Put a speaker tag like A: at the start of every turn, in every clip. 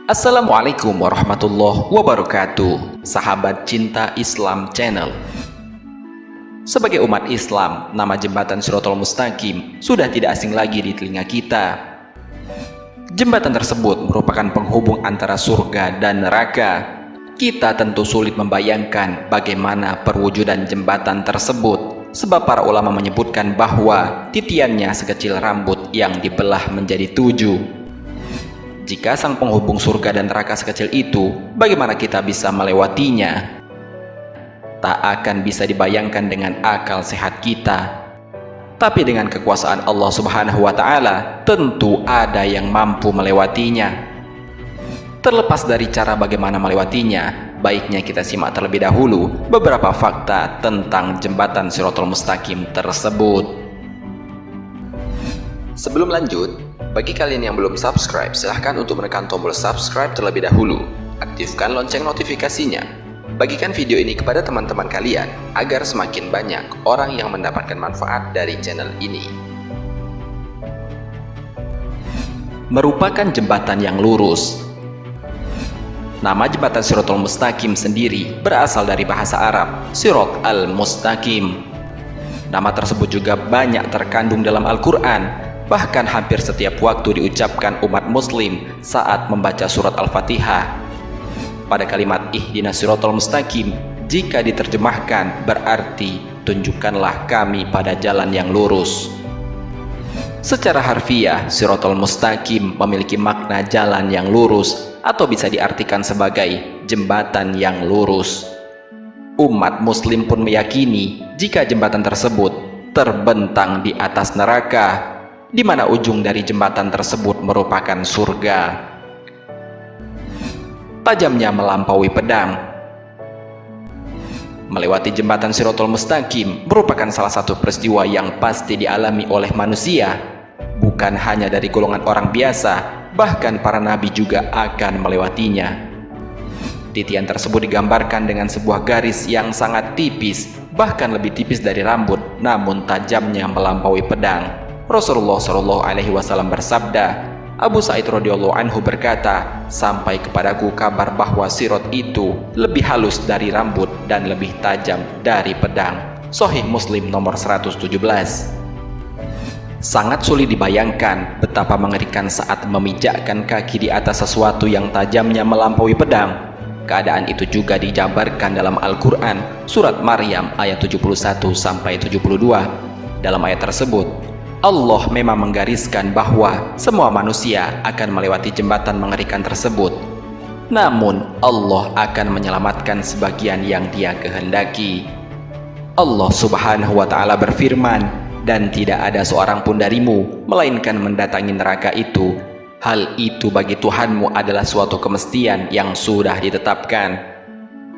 A: Assalamualaikum warahmatullahi wabarakatuh, sahabat cinta Islam channel. Sebagai umat Islam, nama jembatan Shirathul Mustaqim sudah tidak asing lagi di telinga kita. Jembatan tersebut merupakan penghubung antara surga dan neraka. Kita tentu sulit membayangkan bagaimana perwujudan jembatan tersebut, sebab para ulama menyebutkan bahwa titiannya sekecil rambut yang dibelah menjadi 7. Jika sang penghubung surga dan neraka sekecil itu, bagaimana kita bisa melewatinya? Tak akan bisa dibayangkan dengan akal sehat kita. Tapi dengan kekuasaan Allah Subhanahu wa Ta'ala, tentu ada yang mampu melewatinya. Terlepas dari cara bagaimana melewatinya, baiknya kita simak terlebih dahulu beberapa fakta tentang jembatan Shirathul Mustaqim tersebut. Sebelum lanjut, bagi kalian yang belum subscribe, silahkan untuk menekan tombol subscribe terlebih dahulu. Aktifkan lonceng notifikasinya. Bagikan video ini kepada teman-teman kalian, agar semakin banyak orang yang mendapatkan manfaat dari channel ini. Merupakan jembatan yang lurus. Nama jembatan Shirathul Mustaqim sendiri berasal dari bahasa Arab, Sirat al-Mustaqim. Nama tersebut juga banyak terkandung dalam Al-Quran. Bahkan hampir setiap waktu diucapkan umat muslim saat membaca surat Al-Fatihah. Pada kalimat ihdinas siratal mustaqim, jika diterjemahkan berarti tunjukkanlah kami pada jalan yang lurus. Secara harfiah, siratal mustaqim memiliki makna jalan yang lurus, atau bisa diartikan sebagai jembatan yang lurus. Umat muslim pun meyakini jika jembatan tersebut terbentang di atas neraka, di mana ujung dari jembatan tersebut merupakan surga. Tajamnya melampaui pedang. Melewati jembatan Shirathul Mustaqim merupakan salah satu peristiwa yang pasti dialami oleh manusia. Bukan hanya dari golongan orang biasa, bahkan para nabi juga akan melewatinya. Titian tersebut digambarkan dengan sebuah garis yang sangat tipis, bahkan lebih tipis dari rambut, namun tajamnya melampaui pedang. Rasulullah Shallallahu Alaihi Wasallam bersabda, Abu Sa'id radhiyallahu anhu berkata, sampai kepadaku kabar bahwa sirat itu lebih halus dari rambut dan lebih tajam dari pedang. Sahih Muslim nomor 117. Sangat sulit dibayangkan betapa mengerikan saat memijakkan kaki di atas sesuatu yang tajamnya melampaui pedang. Keadaan itu juga dijabarkan dalam Al-Quran, surat Maryam ayat 71 sampai 72. Dalam ayat tersebut, Allah memang menggariskan bahwa semua manusia akan melewati jembatan mengerikan tersebut. Namun Allah akan menyelamatkan sebagian yang Dia kehendaki. Allah Subhanahu wa Ta'ala berfirman, dan tidak ada seorang pun darimu melainkan mendatangi neraka itu. Hal itu bagi Tuhanmu adalah suatu kemestian yang sudah ditetapkan.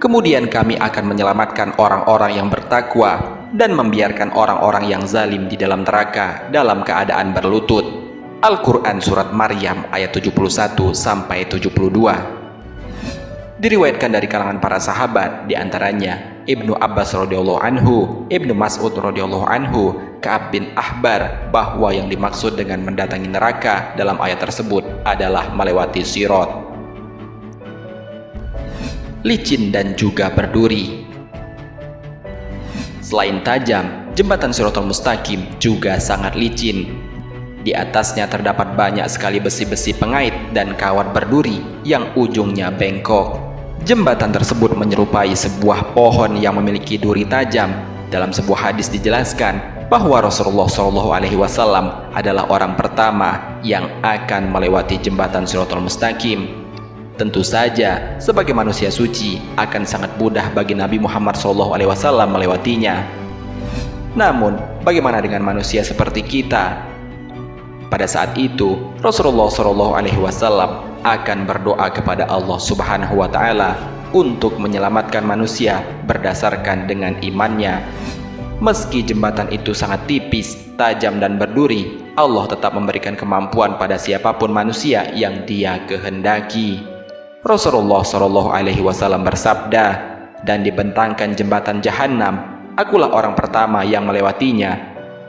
A: Kemudian kami akan menyelamatkan orang-orang yang bertakwa dan membiarkan orang-orang yang zalim di dalam neraka dalam keadaan berlutut. Al-Quran surat Maryam ayat 71 sampai 72. Diriwayatkan dari kalangan para sahabat, diantaranya Ibnu Abbas radhiyallahu anhu, Ibnu Mas'ud radhiyallahu anhu, Ka'ab bin Ahbar, bahwa yang dimaksud dengan mendatangi neraka dalam ayat tersebut adalah melewati sirat. Licin dan juga berduri. Selain tajam, jembatan Shirathul Mustaqim juga sangat licin. Di atasnya terdapat banyak sekali besi-besi pengait dan kawat berduri yang ujungnya bengkok. Jembatan tersebut menyerupai sebuah pohon yang memiliki duri tajam. Dalam sebuah hadis dijelaskan bahwa Rasulullah SAW adalah orang pertama yang akan melewati jembatan Shirathul Mustaqim. Tentu saja, sebagai manusia suci, akan sangat mudah bagi Nabi Muhammad SAW melewatinya. Namun, bagaimana dengan manusia seperti kita? Pada saat itu, Rasulullah SAW akan berdoa kepada Allah Subhanahu wa Ta'ala untuk menyelamatkan manusia berdasarkan dengan imannya. Meski jembatan itu sangat tipis, tajam dan berduri, Allah tetap memberikan kemampuan pada siapapun manusia yang Dia kehendaki. Rasulullah SAW bersabda, dan dibentangkan jembatan Jahannam, akulah orang pertama yang melewatinya.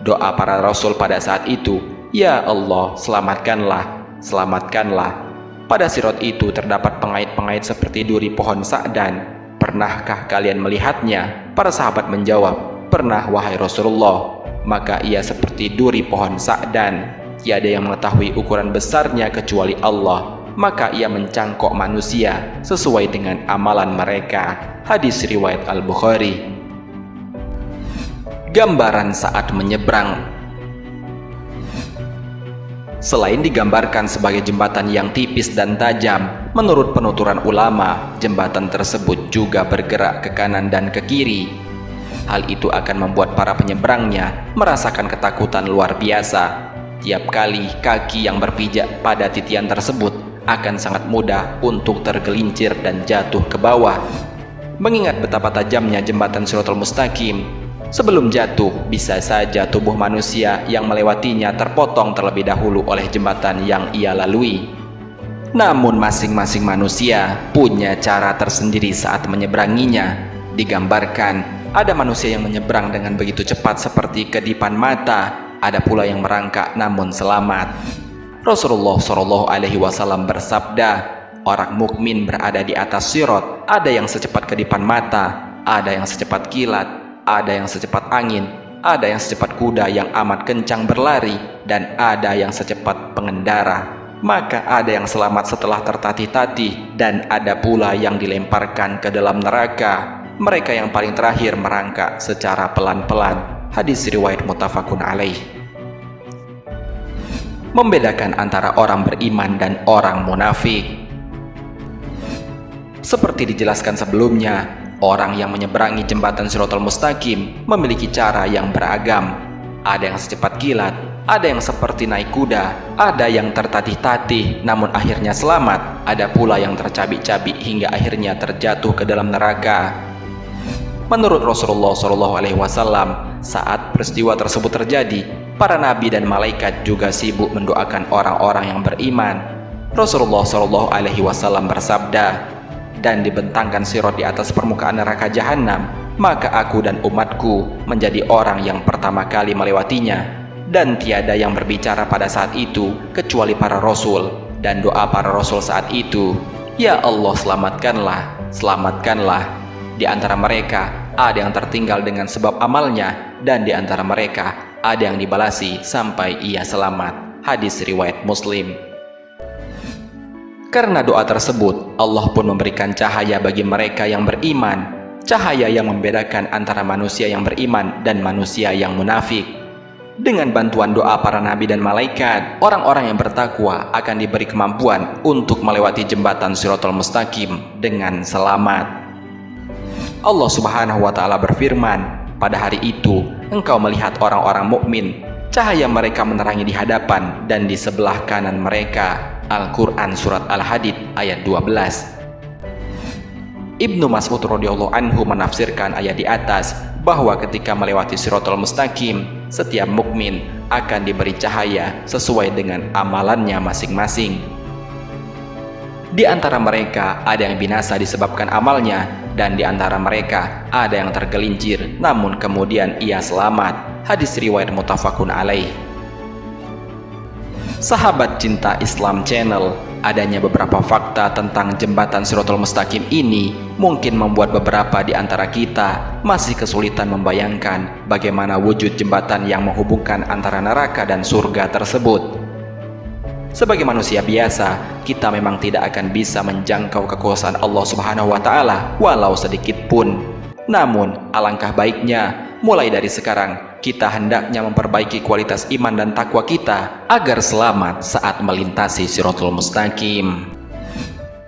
A: Doa para rasul pada saat itu, ya Allah, selamatkanlah selamatkanlah. Pada sirot itu terdapat pengait-pengait seperti duri pohon sa'dan. Pernahkah kalian melihatnya? Para sahabat menjawab, pernah wahai Rasulullah. Maka ia seperti duri pohon sa'dan. Tiada yang mengetahui ukuran besarnya kecuali Allah. Maka ia mencangkok manusia sesuai dengan amalan mereka. Hadis riwayat Al-Bukhari. Gambaran saat menyeberang. Selain digambarkan sebagai jembatan yang tipis dan tajam, menurut penuturan ulama, jembatan tersebut juga bergerak ke kanan dan ke kiri. Hal itu akan membuat para penyeberangnya merasakan ketakutan luar biasa. Tiap kali kaki yang berpijak pada titian tersebut akan sangat mudah untuk tergelincir dan jatuh ke bawah. Mengingat betapa tajamnya jembatan Shiratal Mustaqim, sebelum jatuh bisa saja tubuh manusia yang melewatinya terpotong terlebih dahulu oleh jembatan yang ia lalui. Namun masing-masing manusia punya cara tersendiri saat menyeberanginya. Digambarkan ada manusia yang menyeberang dengan begitu cepat seperti kedipan mata, ada pula yang merangkak namun selamat. Rasulullah SAW bersabda, orang mukmin berada di atas sirat, ada yang secepat kedipan mata, ada yang secepat kilat, ada yang secepat angin, ada yang secepat kuda yang amat kencang berlari, dan ada yang secepat pengendara. Maka ada yang selamat setelah tertatih-tatih, dan ada pula yang dilemparkan ke dalam neraka. Mereka yang paling terakhir merangkak secara pelan-pelan. Hadis riwayat muttafaqun alaih. Membedakan antara orang beriman dan orang munafik. Seperti dijelaskan sebelumnya, orang yang menyeberangi jembatan Shiratal Mustaqim memiliki cara yang beragam. Ada yang secepat kilat, ada yang seperti naik kuda, ada yang tertatih-tatih namun akhirnya selamat, ada pula yang tercabik-cabik hingga akhirnya terjatuh ke dalam neraka. Menurut Rasulullah SAW, saat peristiwa tersebut terjadi, para nabi dan malaikat juga sibuk mendoakan orang-orang yang beriman. Rasulullah SAW bersabda, dan dibentangkan sirat di atas permukaan neraka jahanam, maka aku dan umatku menjadi orang yang pertama kali melewatinya. Dan tiada yang berbicara pada saat itu kecuali para rasul, dan doa para rasul saat itu, ya Allah selamatkanlah, selamatkanlah. Di antara mereka ada yang tertinggal dengan sebab amalnya, dan di antara mereka ada yang dibalasi sampai ia selamat. Hadis riwayat Muslim. Karena doa tersebut, Allah pun memberikan cahaya bagi mereka yang beriman, cahaya yang membedakan antara manusia yang beriman dan manusia yang munafik. Dengan bantuan doa para nabi dan malaikat, orang-orang yang bertakwa akan diberi kemampuan untuk melewati jembatan Shiratal Mustaqim dengan selamat. Allah Subhanahu wa Ta'ala berfirman, pada hari itu engkau melihat orang-orang mukmin, cahaya mereka menerangi di hadapan dan di sebelah kanan mereka. Al-Quran Surat Al-Hadid ayat 12. Ibnu Mas'ud radhiyallahu anhu menafsirkan ayat di atas bahwa ketika melewati Shiratal Mustaqim, setiap mukmin akan diberi cahaya sesuai dengan amalannya masing-masing. Di antara mereka ada yang binasa disebabkan amalnya, dan di antara mereka ada yang tergelincir namun kemudian ia selamat. Hadis riwayat muttafaqun alaih. Sahabat Cinta Islam Channel, adanya beberapa fakta tentang jembatan Shiratal Mustaqim ini mungkin membuat beberapa di antara kita masih kesulitan membayangkan bagaimana wujud jembatan yang menghubungkan antara neraka dan surga tersebut. Sebagai manusia biasa, kita memang tidak akan bisa menjangkau kekuasaan Allah Subhanahu wa Ta'ala walau sedikit pun. Namun, alangkah baiknya mulai dari sekarang kita hendaknya memperbaiki kualitas iman dan takwa kita agar selamat saat melintasi Shiratal Mustaqim.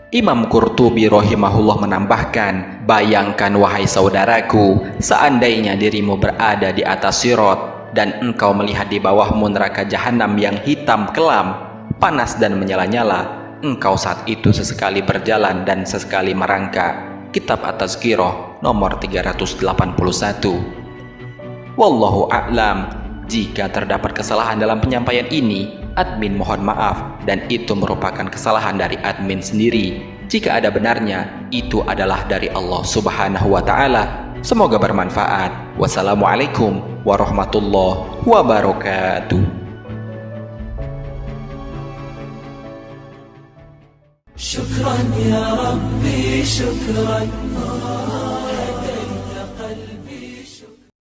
A: Imam Qurtubi rahimahullah menambahkan, bayangkan wahai saudaraku, seandainya dirimu berada di atas sirat dan engkau melihat di bawahmu neraka jahanam yang hitam kelam, panas dan menyala-nyala, engkau saat itu sesekali berjalan dan sesekali merangkak. Kitab At-Tazkirah nomor 381. Wallahu a'lam. Jika terdapat kesalahan dalam penyampaian ini, admin mohon maaf, dan itu merupakan kesalahan dari admin sendiri. Jika ada benarnya, itu adalah dari Allah Subhanahu wa Ta'ala. Semoga bermanfaat. Wassalamualaikum warahmatullahi wabarakatuh.
B: شكرا يا ربي شكرا